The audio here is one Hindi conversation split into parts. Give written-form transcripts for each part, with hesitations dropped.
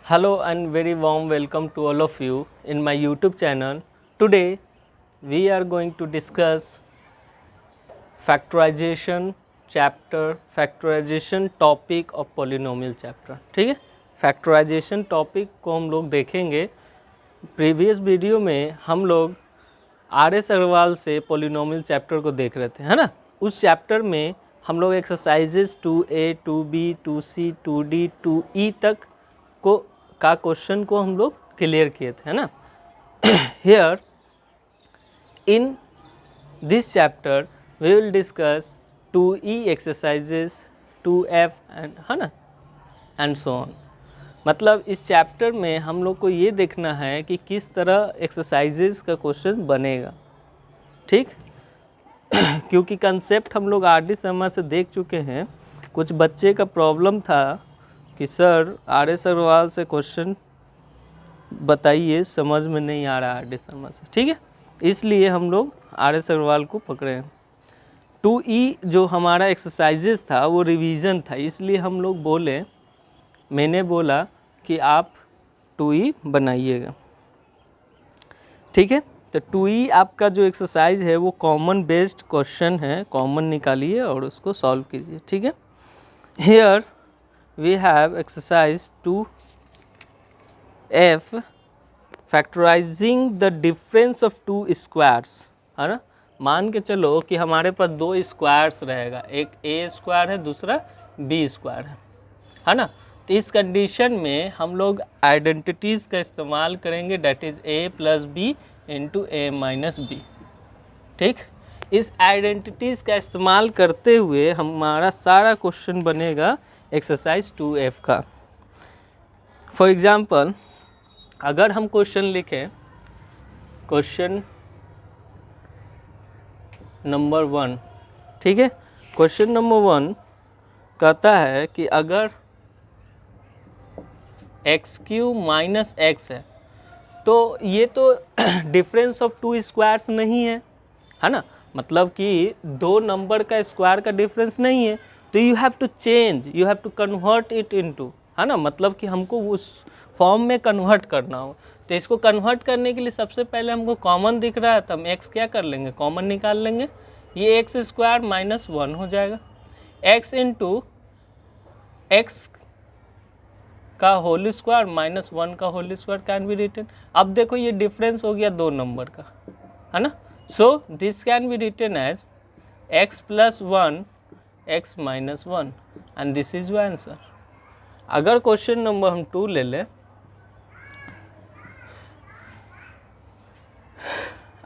Hello and very warm welcome to all of you in my YouTube channel. Today we are going to discuss factorization chapter, factorization topic of polynomial chapter. ठीक है, factorization topic को हम लोग देखेंगे. प्रीवियस वीडियो में हम लोग आर एस अग्रवाल से पोलिनोमियल चैप्टर को देख रहे थे, है ना. उस चैप्टर में हम लोग exercises 2A, 2B, 2C, 2D, 2E तक को का क्वेश्चन को हम लोग क्लियर किए थे, है ना. Here in this chapter we will discuss 2E exercises, 2F and, है ना, एंड सो ऑन. मतलब इस चैप्टर में हम लोग को ये देखना है कि किस तरह एक्सरसाइजेज का क्वेश्चन बनेगा, ठीक. क्योंकि कंसेप्ट हम लोग आर डी शर्मा से देख चुके हैं. कुछ बच्चे का प्रॉब्लम था कि सर आर एस अग्रवाल से क्वेश्चन बताइए, समझ में नहीं आ रहा आर डी शर्मा से, ठीक है. इसलिए हम लोग आर एस अग्रवाल को पकड़े हैं. 2E जो हमारा एक्सरसाइजेज था वो रिवीजन था, इसलिए हम लोग बोले, मैंने बोला कि आप 2E बनाइएगा, ठीक है. तो 2E आपका जो एक्सरसाइज है वो कॉमन बेस्ड क्वेश्चन है, कॉमन निकालिए और उसको सॉल्व कीजिए, ठीक है. Here we have exercise 2F factorising the difference of two squares, है ना. मान के चलो कि हमारे पास दो स्क्वायर्स रहेगा, एक A स्क्वायर है, दूसरा B स्क्वायर है ना. तो इस कंडीशन में हम लोग आइडेंटिटीज़ का इस्तेमाल करेंगे, that is A plus B into A minus B, ठीक. इस आइडेंटिटीज़ का इस्तेमाल करते हुए हमारा सारा क्वेश्चन बनेगा एक्सरसाइज 2F का. फॉर एग्ज़ाम्पल अगर हम क्वेश्चन लिखें, क्वेश्चन नंबर 1, ठीक है. क्वेश्चन नंबर 1 कहता है कि अगर एक्स क्यू माइनस एक्स है, तो ये तो डिफरेंस ऑफ टू स्क्वायर्स नहीं है ना. मतलब कि दो नंबर का स्क्वायर का डिफरेंस नहीं है, तो you have to change, you have to convert it into, है ना. मतलब कि हमको उस फॉर्म में कन्वर्ट करना हो. तो इसको कन्वर्ट करने के लिए सबसे पहले हमको कॉमन दिख रहा है, तो हम एक्स क्या कर लेंगे, कॉमन निकाल लेंगे. ये एक्स स्क्वायर माइनस 1 हो जाएगा. एक्स इंटू एक्स का होल स्क्वायर माइनस 1 का whole square can be written. अब देखो ये डिफरेंस हो गया दो नंबर का, है ना. So this can be written as x plus 1 x minus 1 and this is your answer. अगर क्वेश्चन नंबर हम 2 ले लें,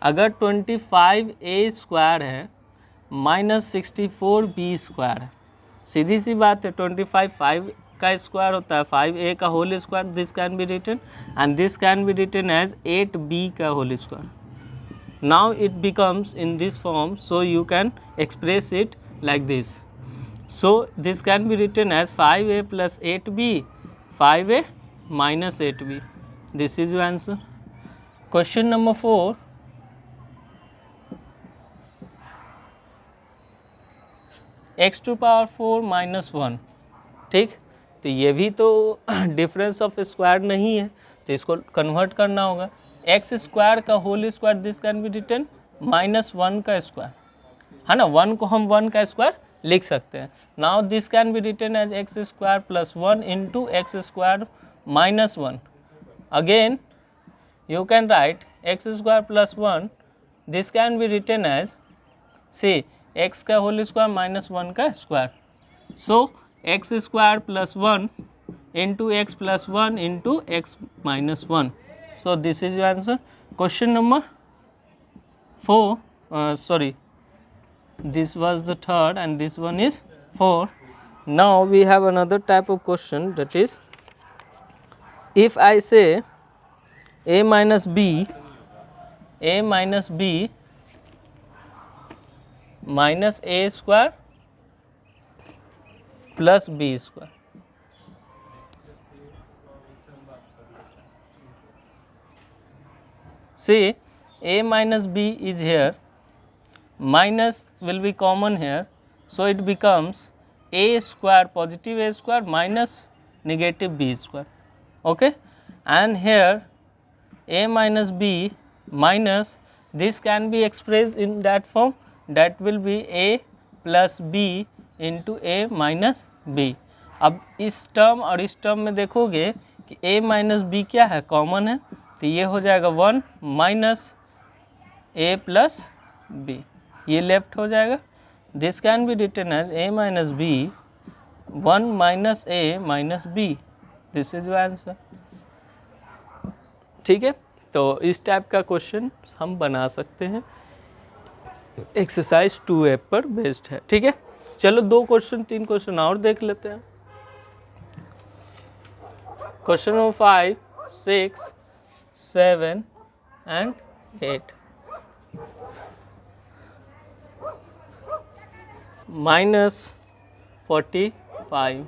अगर 25A स्क्वायर है माइनस 64B स्क्वायर है, सीधी सी बात है, 25 5 का स्क्वायर होता है, 5A का whole square, this can be written and this can be written as 8B का whole square. Now it becomes in this form, so you can express it like this. So this can be written as 5A plus 8B, 5A minus 8B. This is your answer. Question number 4, x to power 4 minus 1, ठीक. तो ये भी तो डिफरेंस ऑफ स्क्वायर नहीं है, तो इसको कन्वर्ट करना होगा. एक्स स्क्वायर का whole square, this can be written minus 1 का स्क्वायर, है ना. 1 को हम 1 का स्क्वायर लिख सकते हैं. Now this can be written as x square plus 1 into x square minus 1. Again you can write x square plus 1, this can be written as, say, x का होल स्क्वायर माइनस 1 का square. So x square plus 1 into x plus 1 into x minus 1. So this is your answer. Question number 4, sorry, this was the third and this one is 4. Now we have another type of question, that is, if I say a minus b minus a square plus b square. See, a minus b is here, minus will be common here, so it becomes a square, positive a square minus negative b square. okay, and here a minus b minus this can be expressed in that form, that will be a plus b into a minus b. अब इस टर्म और इस टर्म में देखोगे कि a माइनस बी क्या है, कॉमन है, तो ये हो जाएगा 1 माइनस a प्लस b, ये लेफ्ट हो जाएगा. This can be written as a minus B 1 minus a minus b. This is your answer. ठीक है, तो इस टाइप का क्वेश्चन हम बना सकते हैं, एक्सरसाइज 2A पर बेस्ड है. ठीक है, चलो 2 क्वेश्चन 3 क्वेश्चन और देख लेते हैं. Question number 5, 6, 7 and 8. -45.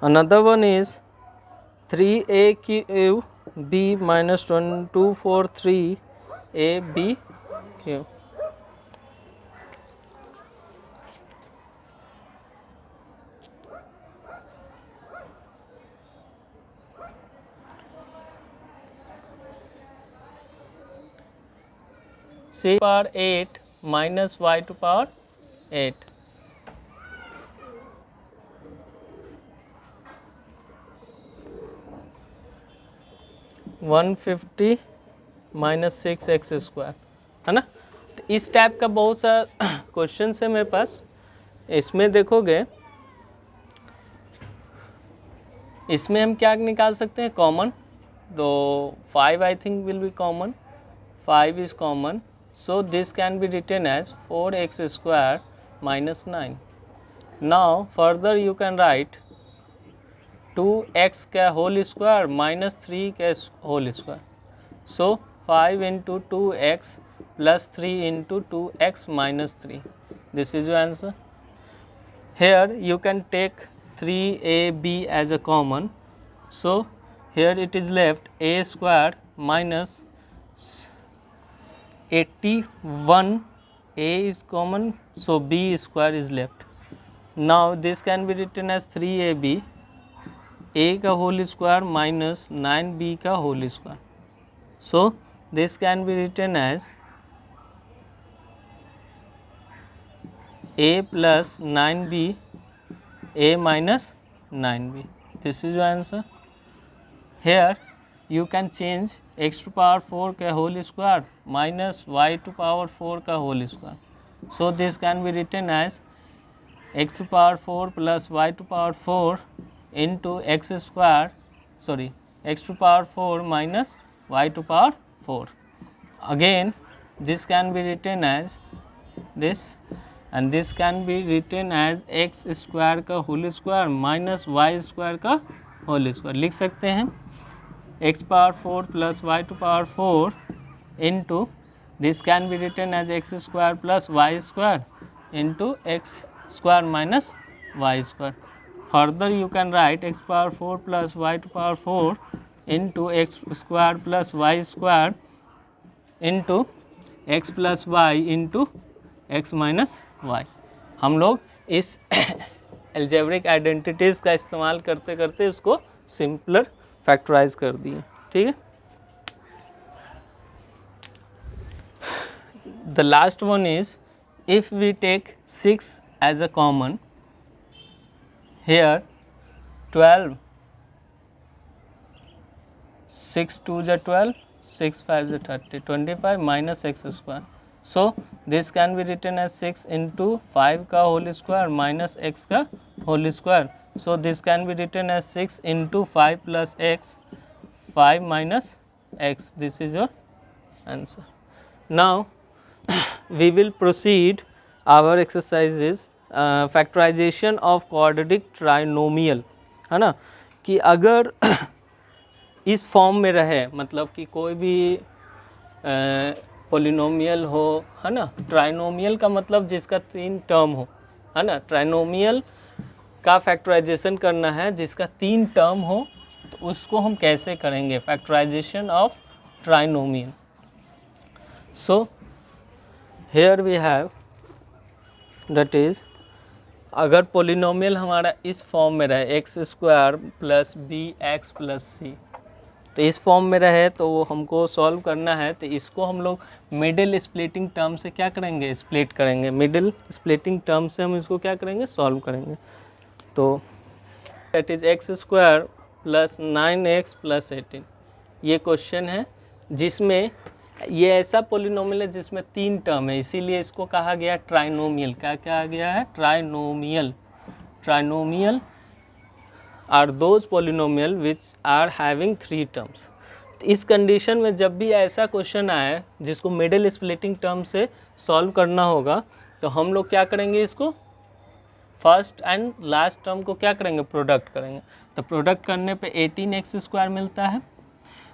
Another one is 3a cube b minus 243 a b cube. C power 8 minus y to power 8. (150 minus 6x square है ना. तो इस टाइप का बहुत सा क्वेश्चन है मेरे पास. इसमें देखोगे, इसमें हम क्या निकाल सकते हैं, कॉमन. तो 5 I think will be common, 5 is common, so this can be written as 4x square minus 9. Now further you can write 2x का whole square minus 3 का whole square. So 5 into 2x plus 3 into 2x minus 3. This is your answer. Here you can take 3ab as a common. So here it is left a square minus 81, a is common, so b square is left. Now this can be written as 3ab, a का whole square minus 9b का whole square. So this can be written as a plus 9b, a minus 9b. This is your answer. Here you can change x to power 4 का whole square minus y to power 4 का whole square. So this can be written as x to power 4 plus y to power 4 into x square, sorry, x to power 4 minus y to power 4. Again this can be written as this, and this can be written as x square का whole square minus y square का whole square. लिख सकते हैं x power 4 plus y to power 4 into this can be written as x square plus y square into x square minus y square. Further you can write x power 4 plus y to power 4 into x square plus y square into x plus y into x minus y. हम लोग इस एल्जेब्रिक आइडेंटिटीज़ का इस्तेमाल करते करते इसको सिंपलर फैक्टराइज कर दिए. ठीक है, the last one is if we take 6 as a common, here 12, 6 2 जा 12, 6 5 जा 30, 25 minus x square. So this can be written as 6 into 5 का whole square minus x का whole square. So this can be written as 6 into 5 plus x, 5 minus x. This is your answer. Now we will proceed our exercises. Factorisation of quadratic trinomial है ना, कि अगर इस फॉर्म में रहे, मतलब कि कोई भी पोलिनोमियल हो, है ना. ट्राइनोमियल का मतलब जिसका 3 टर्म हो, है ना. ट्राइनोमियल का फैक्टराइजेशन करना है जिसका 3 टर्म हो, तो उसको हम कैसे करेंगे, factorisation of trinomial. So here we have, that is अगर पोलिनोमियल हमारा इस फॉर्म में रहे x square plus b x plus c, तो इस फॉर्म में रहे तो वो हमको सॉल्व करना है, तो इसको हम लोग मिडिल स्प्लिटिंग टर्म से क्या करेंगे, स्प्लिट करेंगे। मिडिल स्प्लिटिंग टर्म से हम इसको क्या करेंगे, सॉल्व करेंगे। तो that is x square plus 9x plus 18, ये क्वेश्चन है जिसमें ये ऐसा पोलिनोमियल है जिसमें 3 टर्म है, इसीलिए इसको कहा गया ट्राइनोमियल। क्या कहा गया है, trinomial. Trinomial are those polynomial which are having 3 terms. इस कंडीशन में जब भी ऐसा क्वेश्चन आए जिसको मिडिल स्प्लिटिंग टर्म से सॉल्व करना होगा, तो हम लोग क्या करेंगे, इसको फर्स्ट एंड लास्ट टर्म को क्या करेंगे, प्रोडक्ट करेंगे। तो प्रोडक्ट करने पे 18x स्क्वायर मिलता है।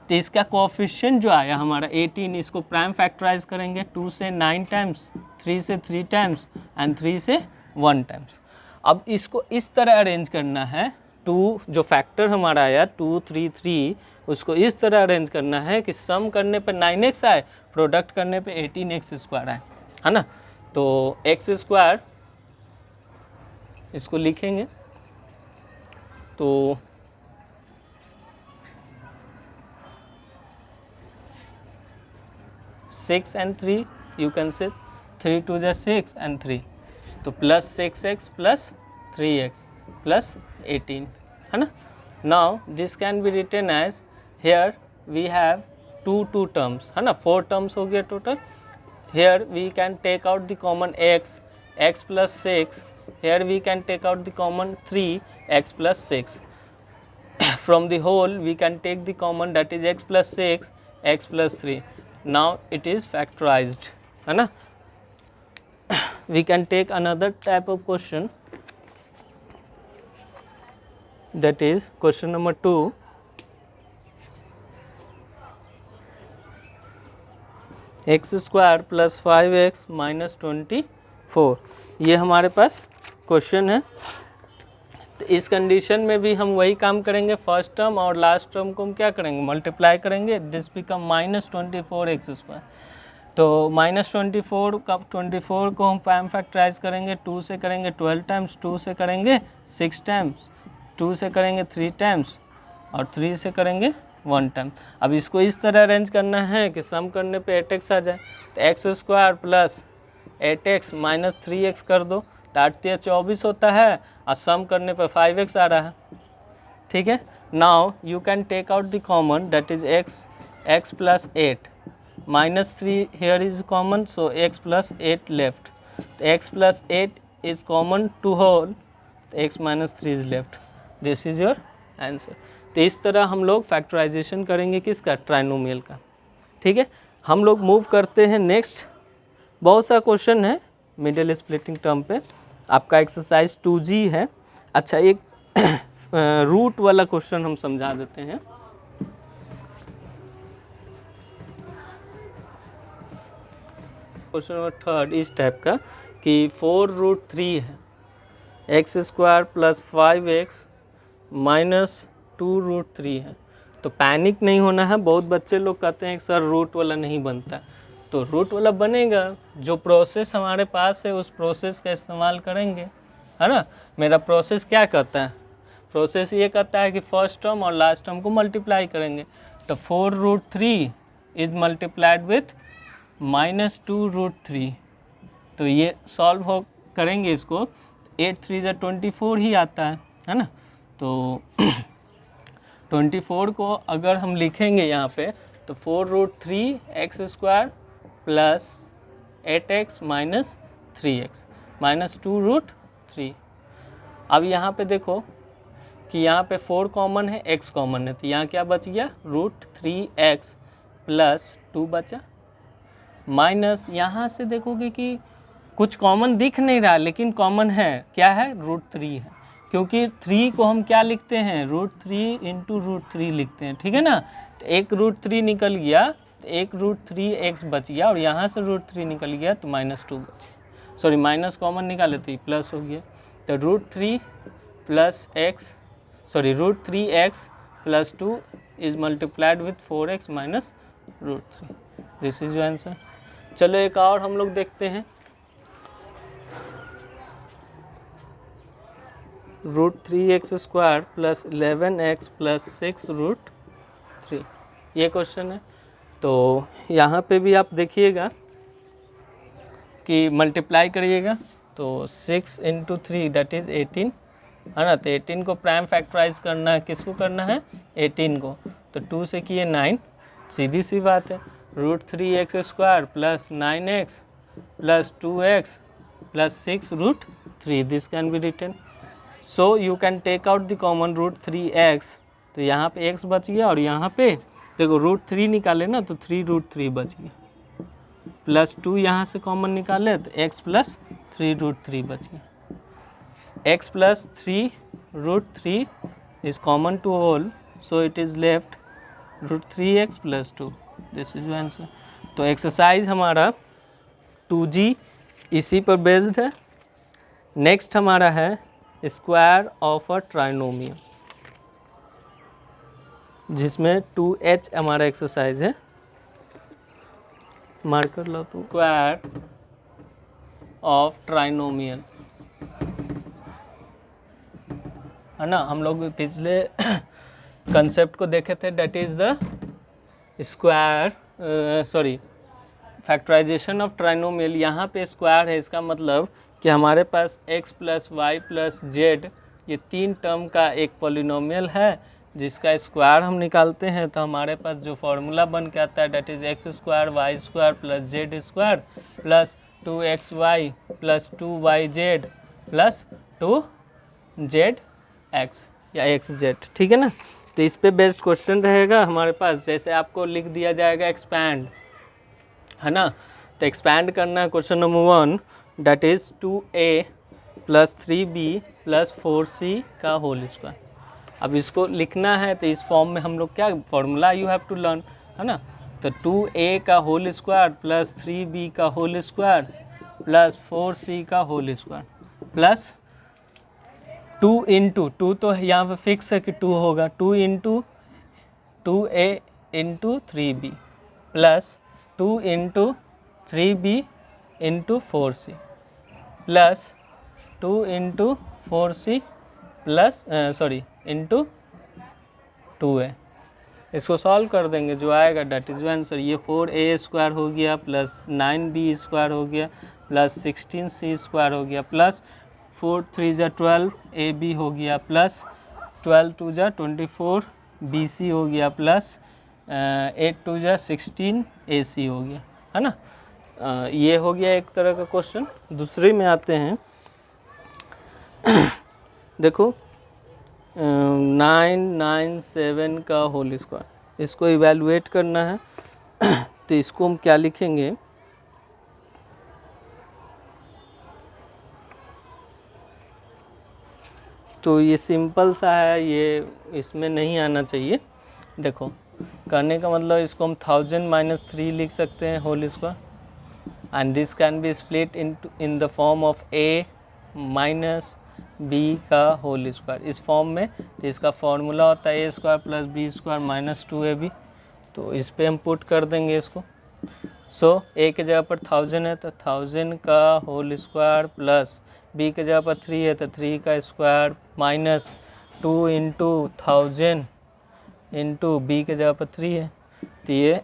तो इसका कोएफिशिएंट जो आया हमारा 18, इसको प्राइम फैक्टराइज करेंगे 2 से 9 टाइम्स, 3 से 3 टाइम्स एंड 3 से 1 टाइम्स। अब इसको इस तरह अरेंज करना है, 2 जो फैक्टर हमारा आया 2 3 3, उसको इस तरह अरेंज करना है कि सम करने पे 9x आए, प्रोडक्ट करने पे 18x स्क्वायर आए, है ना। तो x स्क्वायर इसको लिखेंगे तो 6 and 3 you can say 3 to the 6 and 3, तो plus 6x plus 3x plus 18, है ना। Now this can be written as, here we have 2 terms, है ना, 4 टर्म्स हो गया total. Here we can take out the common x plus 6, here we can take out the common 3x plus 6, from the whole we can take the common, that is x plus 6 x plus 3. now it is factorized, है ना। we can take another type of question, that is question number 2, x square plus 5x minus 24, ये हमारे पास क्वेश्चन है। तो इस कंडीशन में भी हम वही काम करेंगे, फर्स्ट टर्म और लास्ट टर्म को हम क्या करेंगे, मल्टीप्लाई करेंगे, this become minus 24x square. तो माइनस 24 को हम प्राइम फैक्टराइज करेंगे, 2 से करेंगे 12 टाइम्स, 2 से करेंगे 6 टाइम्स, 2 से करेंगे 3 टाइम्स और 3 से करेंगे 1 टाइम। अब इसको इस तरह अरेंज करना है कि सम करने पे 8x आ जाए, तो x square plus 8x minus 3x कर दो, तो 8 × 24 होता है और सम करने पे 5x आ रहा है, ठीक है। Now you can take out the common, that is x plus 8 minus 3 here is common, so x plus 8 left, तो x plus 8 is common to whole, तो x minus 3 is left, this is your answer. तो इस तरह हम लोग फैक्टराइजेशन करेंगे किसका, ट्राइनोमियल का, ठीक है। हम लोग मूव करते हैं नेक्स्ट, बहुत सा क्वेश्चन है मिडिल स्प्लिटिंग टर्म पे, आपका एक्सरसाइज 2G है। अच्छा, एक रूट वाला क्वेश्चन हम समझा देते हैं। क्वेश्चन नंबर 3 इस टाइप का कि 4√3 है, x square plus 5x minus 2√3 है। तो पैनिक नहीं होना है, बहुत बच्चे लोग कहते हैं कि सर रूट वाला नहीं बनता, तो रूट वाला बनेगा, जो प्रोसेस हमारे पास है उस प्रोसेस का इस्तेमाल करेंगे, है ना। मेरा प्रोसेस क्या कहता है, प्रोसेस ये कहता है कि फर्स्ट टर्म और लास्ट टर्म को मल्टीप्लाई करेंगे, तो 4√3 इज मल्टीप्लाइड विथ माइनस 2√3, तो ये सॉल्व हो करेंगे इसको, 8 3 × 24 ही आता है ना। तो 24 को अगर हम लिखेंगे यहाँ पे, तो 4√3 x square plus 8x minus 3x minus 2√3। अब यहाँ पे देखो कि यहाँ पे 4 कॉमन है, x कॉमन है, तो यहाँ क्या बच गया, √3x प्लस 2 बचा, माइनस यहाँ से देखोगे कि कुछ कॉमन दिख नहीं रहा, लेकिन कॉमन है, क्या है, √3 है, क्योंकि 3 को हम क्या लिखते हैं, √3 × √3 लिखते हैं, ठीक है ना। तो एक √3 निकल गया, तो एक √3x बच गया, और यहाँ से √3 निकल गया तो -2 बच गया, सॉरी माइनस कॉमन निकाले तो प्लस हो गया, तो √3 plus x, sorry √3x plus 2 is multiplied with 4x minus √3, this is your answer. चलो एक और हम लोग देखते हैं, √3x² प्लस 11x प्लस 6√3, ये क्वेश्चन है। तो यहाँ पे भी आप देखिएगा कि मल्टीप्लाई करिएगा तो 6 × 3 दैट इज़ 18 है ना। तो 18 को प्राइम फैक्टराइज करना है, किसको करना है 18 को, तो 2 से किए 9, सीधी सी बात है। √3x² plus 9x plus 2x plus 6√3, this can be written. So you can take out the common √3x, तो यहाँ पे x बच गया और यहाँ पे देखो √3 निकाले ना तो 3√3 बच गया, प्लस 2 यहाँ से कॉमन निकाले तो x प्लस 3√3 बच गया। x plus 3√3 is common to whole, so it is left √3x plus 2, this is answer. तो एक्सरसाइज हमारा 2G इसी पर बेस्ड है। नेक्स्ट हमारा है स्क्वायर ऑफ अ ट्राइनोमियल, जिसमें 2H हमारा एक्सरसाइज है, मार्कर लो तो। स्क्वायर ऑफ ट्राइनोमियल है ना, हम लोग पिछले कंसेप्ट को देखे थे, that is the square factorisation of trinomial. यहाँ पे स्क्वायर है, इसका मतलब कि हमारे पास x plus y plus z ये 3 टर्म का एक पॉलिनोमियल है, जिसका स्क्वायर हम निकालते हैं तो हमारे पास जो फॉर्मूला बन के आता है that is x² y² plus z² plus 2xy plus 2yz plus 2zx या xz, ठीक है ना। तो इस पे बेस्ड क्वेश्चन रहेगा हमारे पास। जैसे आपको लिख दिया जाएगा एक्सपैंड, है ना, तो एक्सपैंड करना है question number 1 that is 2a plus 3b plus 4c का होल स्क्वायर। अब इसको लिखना है तो इस फॉर्म में हम लोग क्या formula you have to learn, है ना। तो 2a का होल स्क्वायर प्लस 3b का होल स्क्वायर प्लस 4c का होल स्क्वायर प्लस 2 × 2 तो यहाँ पे फिक्स है कि 2 होगा, 2 × 2a × 3b plus 2 × 3b × 4c plus 2 × 4c plus into 2a। इसको सॉल्व कर देंगे, जो आएगा डेट इज आंसर। ये 4a² हो गया प्लस 9b² हो गया प्लस 16c² हो गया प्लस 4 3 × 12 ab हो गया प्लस 12 2 × 24 bc हो गया प्लस 8 2 × 16 ac हो गया, है ना। ये हो गया एक तरह का क्वेश्चन। दूसरे में आते हैं, देखो 997 का होल स्क्वायर, इसको इवैल्यूएट करना है तो इसको हम क्या लिखेंगे, तो ये सिंपल सा है, ये इसमें नहीं आना चाहिए। देखो करने का मतलब इसको हम 1000 - 3 लिख सकते हैं whole square, and this can be split in the form of a minus b का होल स्क्वायर। इस फॉर्म में तो इसका फॉर्मूला होता है a² plus b² minus 2ab, तो इस पे हम पुट कर देंगे इसको। सो a के जगह पर 1000 है तो 1000 का होल स्क्वायर प्लस b के जगह पर 3 है तो 3 का स्क्वायर माइनस 2 × 1000 इंटू b के जगह पर 3 है, तो ये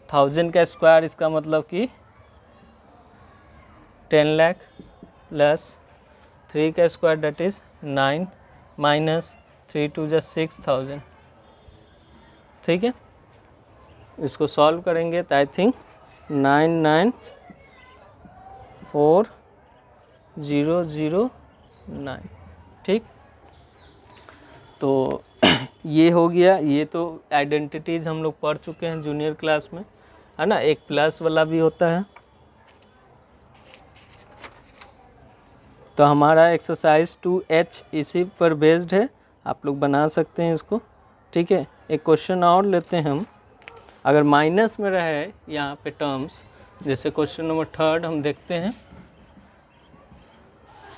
1000 का स्क्वायर, इसका मतलब कि 10 लाख प्लस 3 का स्क्वायर डेट इज 9 माइनस 3 2 × 6000, ठीक है। इसको सॉल्व करेंगे तो आई थिंक 994,009, ठीक। तो ये हो गया। ये तो आइडेंटिटीज हम लोग पढ़ चुके हैं जूनियर क्लास में, है ना। एक प्लस वाला भी होता है। तो हमारा एक्सरसाइज 2H इसी पर बेस्ड है, आप लोग बना सकते हैं इसको, ठीक है। एक क्वेश्चन और लेते हैं हम, अगर माइनस में रहे यहाँ पे टर्म्स, जैसे क्वेश्चन नंबर 3 हम देखते हैं,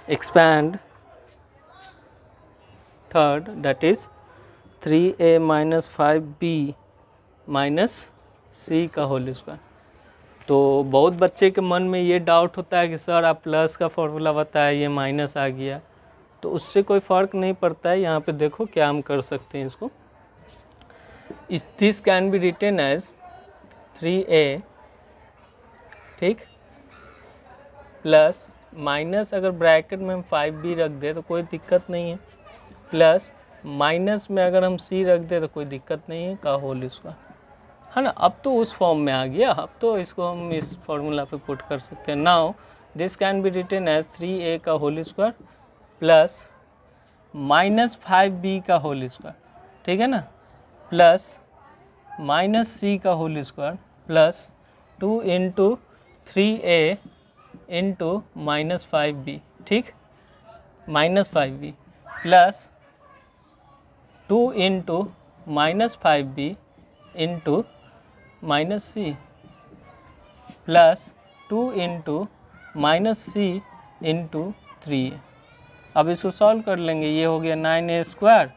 expand 3 that is 3a - 5b minus c का होल स्क्वायर। तो बहुत बच्चे के मन में ये डाउट होता है कि सर आप प्लस का फॉर्मूला बताया, ये माइनस आ गया, तो उससे कोई फ़र्क नहीं पड़ता है। यहाँ पे देखो क्या हम कर सकते हैं इसको, this can be written as 3a, ठीक, प्लस माइनस, अगर ब्रैकेट में हम 5b रख दे तो कोई दिक्कत नहीं है, प्लस माइनस में अगर हम c रख दे तो कोई दिक्कत नहीं है, का होल स्क्वायर, है ना। अब तो उस फॉर्म में आ गया, अब तो इसको हम इस फॉर्मूला पे पुट कर सकते हैं। Now this can be written as 3a का whole square plus minus 5b का होल स्क्वायर, ठीक है ना, प्लस माइनस c का whole square plus 2 into 3a into minus 5b, ठीक, minus 5b plus 2 into minus 5b into minus c plus 2 into minus c into 3a। अब इसको सॉल्व कर लेंगे, ये हो गया 9a स्क्वायर,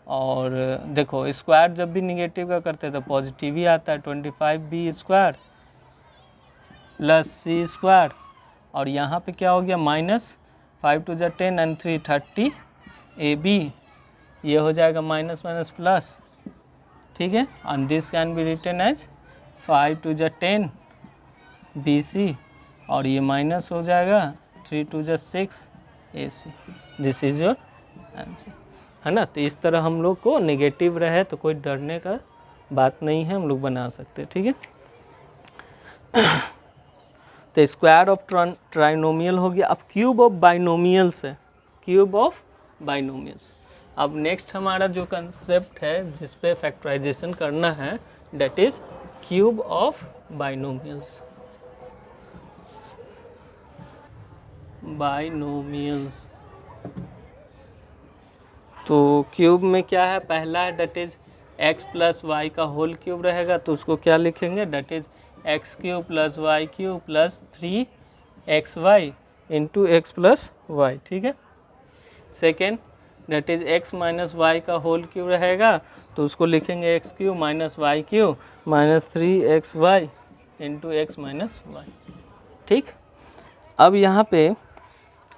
और देखो स्क्वायर जब भी निगेटिव का करते हैं तो पॉजिटिव ही आता है, 25b स्क्वायर प्लस सी स्क्वायर, और यहाँ पे क्या हो गया माइनस 5 टू 10 एंड 3 30 ab, ये हो जाएगा माइनस माइनस प्लस, ठीक है। And this can be written as 5 to 10 bc, और ये माइनस हो जाएगा 3 to 6 ac। This is your answer, है ना। तो इस तरह हम लोग को नेगेटिव रहे तो कोई डरने का बात नहीं है, हम लोग बना सकते हैं, ठीक है। तो स्क्वायर ऑफ ट्राइनोमियल हो गया। अब क्यूब ऑफ बाइनोमियल्स है, क्यूब ऑफ बाइनोमियल्स। अब नेक्स्ट हमारा जो कंसेप्ट है जिस पे फैक्टराइजेशन करना है, that is cube of binomials. Binomials, तो क्यूब में क्या है, पहला है that is x plus y का होल क्यूब रहेगा, तो उसको क्या लिखेंगे, that is x cube plus y cube plus 3xy into x plus y, ठीक है। Second that is x minus y का होल क्यूब रहेगा, तो उसको लिखेंगे x cube minus y cube minus 3xy into x minus y, ठीक। अब यहाँ पे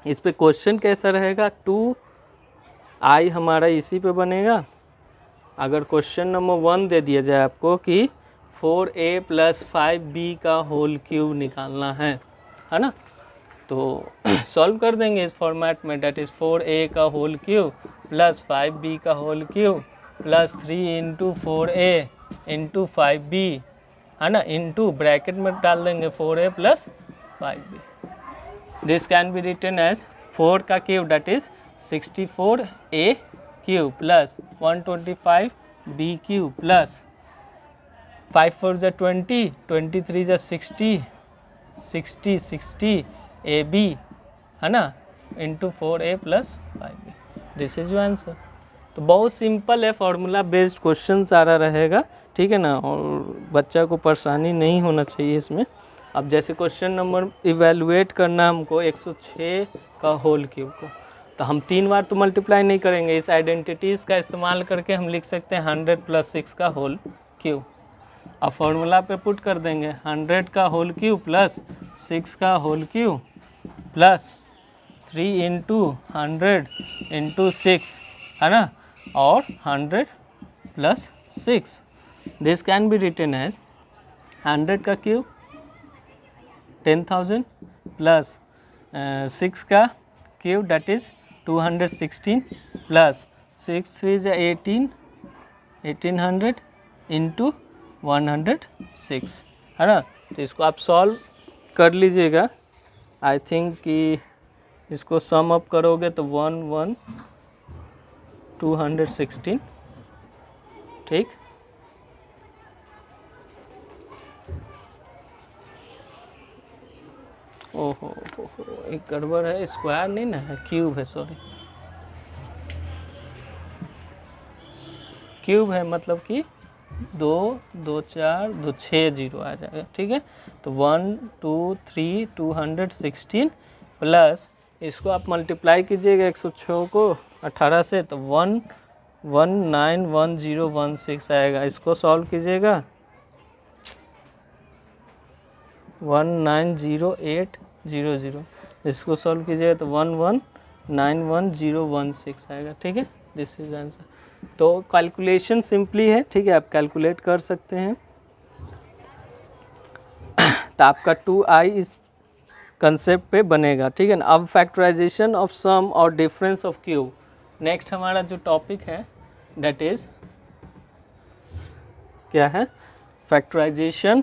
इस पे क्वेश्चन कैसा रहेगा, 2i हमारा इसी पे बनेगा। अगर क्वेश्चन नंबर 1 दे दिया जाए आपको कि 4a प्लस 5b का होल क्यूब निकालना है ना, तो सॉल्व कर देंगे इस फॉर्मेट में, डेट इज़ 4a का होल क्यूब प्लस 5b का whole cube plus 3 into 4a into 5b, है ना, इंटू ब्रैकेट में डाल देंगे 4a plus 5b। This can be written as 4 का cube that is 64a cube plus 125b cube plus 5 4 जा 20, 23 जा 60, 60 ab, है ना, into 4a plus 5b। This is your answer. तो बहुत सिंपल है, फार्मूला बेस्ड क्वेश्चन सारा रहेगा, ठीक है ना, और बच्चा को परेशानी नहीं होना चाहिए इसमें। अब जैसे क्वेश्चन नंबर इवेलुएट करना हमको 106 का होल क्यूब को, तो हम 3 बार तो मल्टीप्लाई नहीं करेंगे, इस आइडेंटिटीज़ का इस्तेमाल करके हम लिख सकते हैं 100 प्लस 6 का होल क्यूब। अब फॉर्मूला पे पुट कर देंगे 100 का होल क्यूब प्लस 6 का whole cube plus 3 into 100 into 6, है ना, और 100 plus 6। This can be written as 100 का क्यूब 10,000 प्लस 6 का क्यूब डेट इज 216 प्लस 6 3 जा 1800 इंटू 106, है ना। तो इसको आप सॉल्व कर लीजिएगा। आई थिंक कि इसको सम अप करोगे तो 216, ठीक। ओहो एक गड़बड़ है, स्क्वायर नहीं ना है, क्यूब है, सॉरी क्यूब है, मतलब कि 2 2 4 2 6 जीरो आ जाएगा, ठीक है। तो 1 2 3 216 प्लस इसको आप मल्टीप्लाई कीजिएगा 106 को 18 से, तो 1191016 आएगा। इसको सॉल्व कीजिएगा 190,800, इसको सॉल्व कीजिएगा तो 11 91016 आएगा, ठीक है, दिस इज आंसर। तो कैलकुलेशन सिंपली है, ठीक है, आप कैलकुलेट कर सकते हैं। तो आपका 2i इस कंसेप्ट पे बनेगा, ठीक है ना। अब फैक्टराइजेशन ऑफ सम और डिफरेंस ऑफ क्यूब, नेक्स्ट हमारा जो टॉपिक है दैट इज क्या है, फैक्टराइजेशन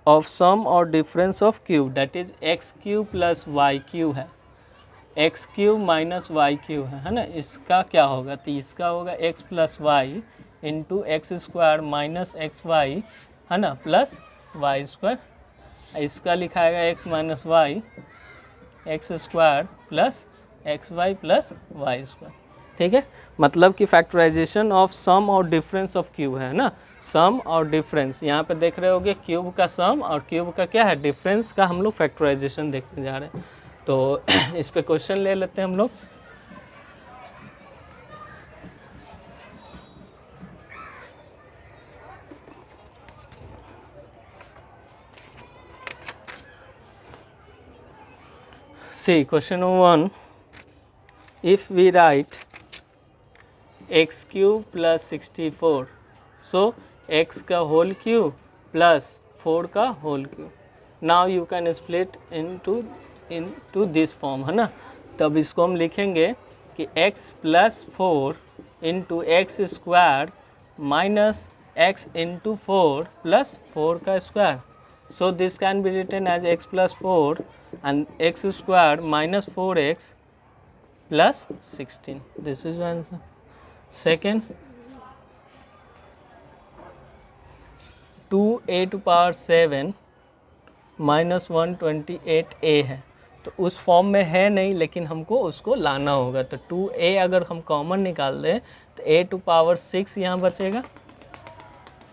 ऑफ सम और difference of cube, that is x cube plus y cube है, x cube minus y cube है ना। इसका क्या होगा, तो इसका होगा x plus y into x square minus x y है ना, प्लस वाई स्क्वायर। इसका लिखाएगा x minus y x square plus x y plus y square, ठीक है। मतलब कि फैक्टराइजेशन ऑफ सम और डिफरेंस ऑफ क्यूब है ना, सम और डिफरेंस। यहाँ पे देख रहे होगे क्यूब का सम और क्यूब का क्या है, डिफरेंस का हम लोग फैक्टराइजेशन देखने जा रहे हैं। तो इस पे क्वेश्चन ले लेते हैं हम लोग। See, question number 1, if we write x cube plus 64, so x का whole cube plus 4 का whole cube. Now you can split into this form, है ना। तब इसको हम लिखेंगे कि x plus 4 into x square minus x into 4 plus 4 का square. So this can be written as x plus 4 and x square minus 4x plus 16. This is the answer. Second, 2a to power 7 minus 128a है, तो उस फॉर्म में है नहीं, लेकिन हमको उसको लाना होगा। तो 2a अगर हम कॉमन निकाल दें तो a to power 6 यहाँ बचेगा,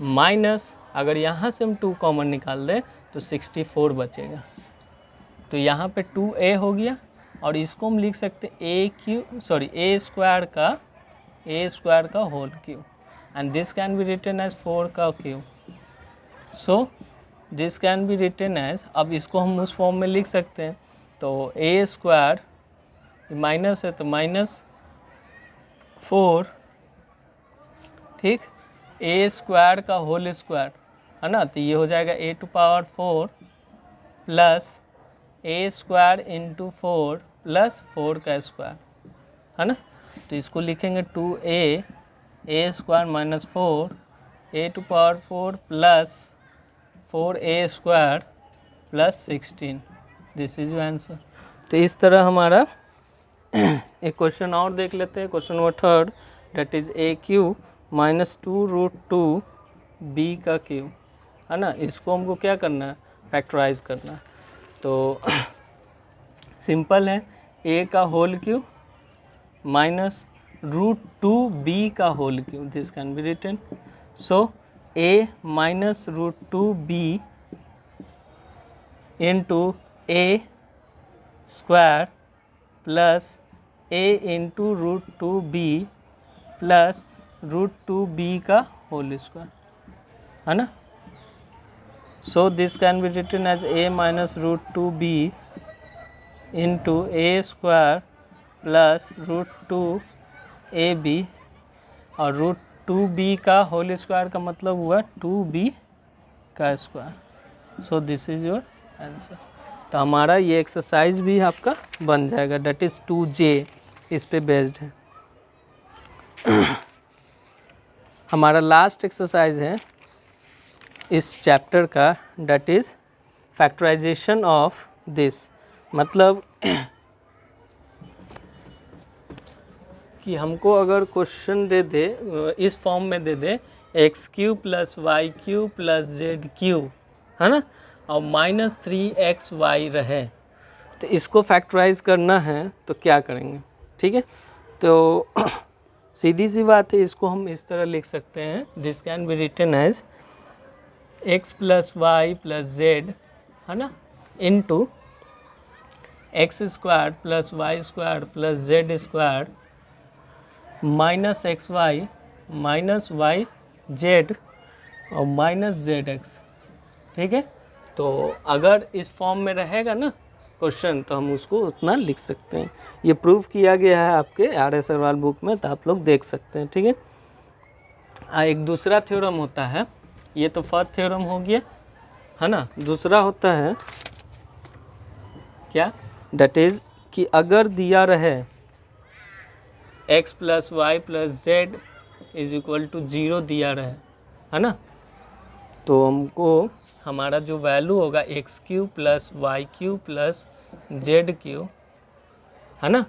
माइनस अगर यहाँ से हम 2 कॉमन निकाल दें तो 64 बचेगा। तो यहाँ पे 2a हो गया और इसको हम लिख सकते हैं a स्क्वायर का whole cube and this can be written as 4 का cube. So this can be written as, अब इसको हम उस फॉर्म में लिख सकते हैं। तो a स्क्वायर माइनस है तो माइनस 4, ठीक, a स्क्वायर का होल स्क्वायर है ना, तो ये हो जाएगा a to power 4 plus a square into 4 plus 4 का स्क्वायर है ना। तो इसको लिखेंगे 2a square minus 4 a to power 4 plus 4a square plus 16, this is your answer. तो इस तरह हमारा एक क्वेश्चन और देख लेते हैं, question number 3 that is a cube minus 2√2 b का क्यूब है ना। इसको हमको क्या करना है, फैक्टराइज करना है। तो सिंपल है, a का होल क्यूब माइनस √2b का whole cube, this can be written. So a minus √2b into a square plus a into √2b plus √2b का होल स्क्वायर है ना। So this can be written as a minus √2b into a square plus √2ab और √2b का होल स्क्वायर का मतलब हुआ 2b का square. So this is your answer. तो हमारा ये एक्सरसाइज भी आपका बन जाएगा, डेट इज़ 2J इस पे बेस्ड है। हमारा लास्ट एक्सरसाइज है इस चैप्टर का, that is factorisation of this, मतलब कि हमको अगर क्वेश्चन दे दे इस फॉर्म में दे दे x cube plus y cube plus z cube है ना, और माइनस 3xy रहे, तो इसको फैक्टराइज करना है तो क्या करेंगे, ठीक है। तो सीधी सी बात है, इसको हम इस तरह लिख सकते हैं, this can be written as x plus y plus z है ना into x square plus y square plus z square minus x y minus y z और माइनस जेड एक्स, ठीक है। तो अगर इस फॉर्म में रहेगा ना क्वेश्चन तो हम उसको उतना लिख सकते हैं। ये प्रूफ किया गया है आपके RS अग्रवाल बुक में, तो आप लोग देख सकते हैं। ठीक है, एक दूसरा थ्योरम होता है, ये तो फर्स्ट थ्योरम हो गया है ना। दूसरा होता है क्या, डेट इज कि अगर दिया रहे x + y + z = 0 दिया रहे, है ना, तो हमको हमारा जो वैल्यू होगा x³ + y³ + z³, है ना,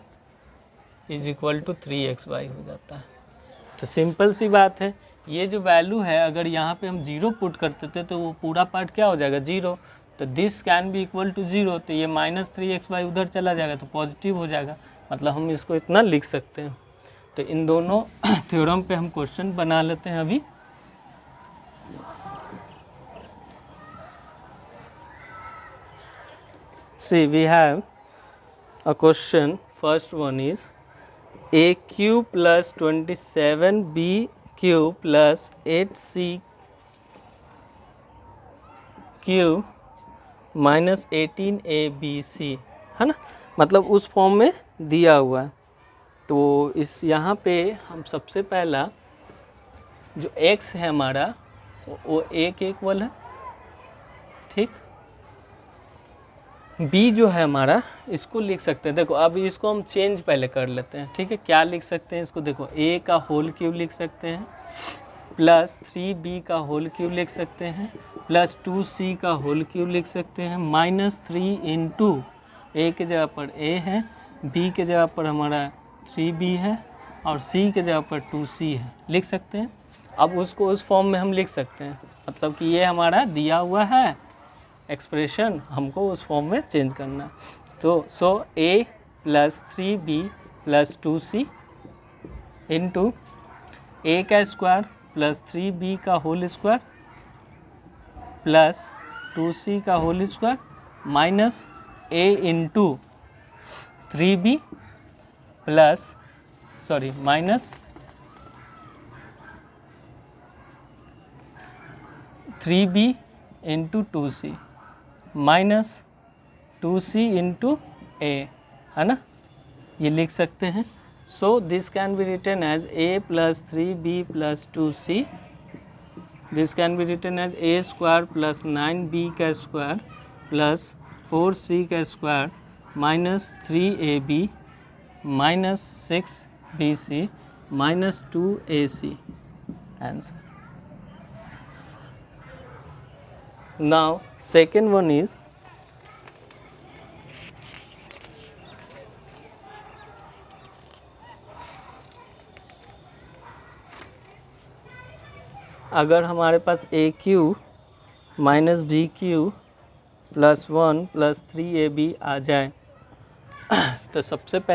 = 3xy हो जाता है। तो सिंपल सी बात है, ये जो वैल्यू है अगर यहाँ पे हम 0 पुट करते थे तो वो पूरा पार्ट क्या हो जाएगा, 0। तो this can be equal to 0, तो ये -3xy उधर चला जाएगा तो पॉजिटिव हो जाएगा, मतलब हम इसको इतना लिख सकते हैं। तो इन दोनों थ्योरम पे हम क्वेश्चन बना लेते हैं अभी। See, we have a question. First one is AQ + 27BQ + 8CQ - 18ABC, है ना, मतलब उस फॉर्म में दिया हुआ है। तो इस यहाँ पे हम सबसे पहला जो x है हमारा वो a के इक्वल है, ठीक। b जो है हमारा इसको लिख सकते हैं, देखो अब इसको हम चेंज पहले कर लेते हैं। ठीक है, क्या लिख सकते हैं इसको, देखो a का होल क्यूब लिख सकते हैं, + 3b का होल क्यूब लिख सकते हैं, + 2c का होल क्यूब लिख सकते हैं, -3 इंटू a के जगह पर a है, b के जगह पर हमारा 3b है और c के जगह पर 2c है, लिख सकते हैं। अब उसको उस फॉर्म में हम लिख सकते हैं, मतलब कि ये हमारा दिया हुआ है एक्सप्रेशन, हमको उस फॉर्म में चेंज करना है। तो a + 3b + 2c into a का स्क्वायर + 3b का होल स्क्वायर + 2c का whole square minus a into 3b plus minus 3b into 2c minus 2c into a, है ना, ये लिख सकते हैं। So this can be written as a + 3b + 2c, this can be written as a² + 9b का स्क्वायर + 4c का square minus 3ab minus 6bc minus 2ac answer. Now second one is अगर हमारे पास AQ - BQ + 1 + 3AB आ जाए तो सबसे पहले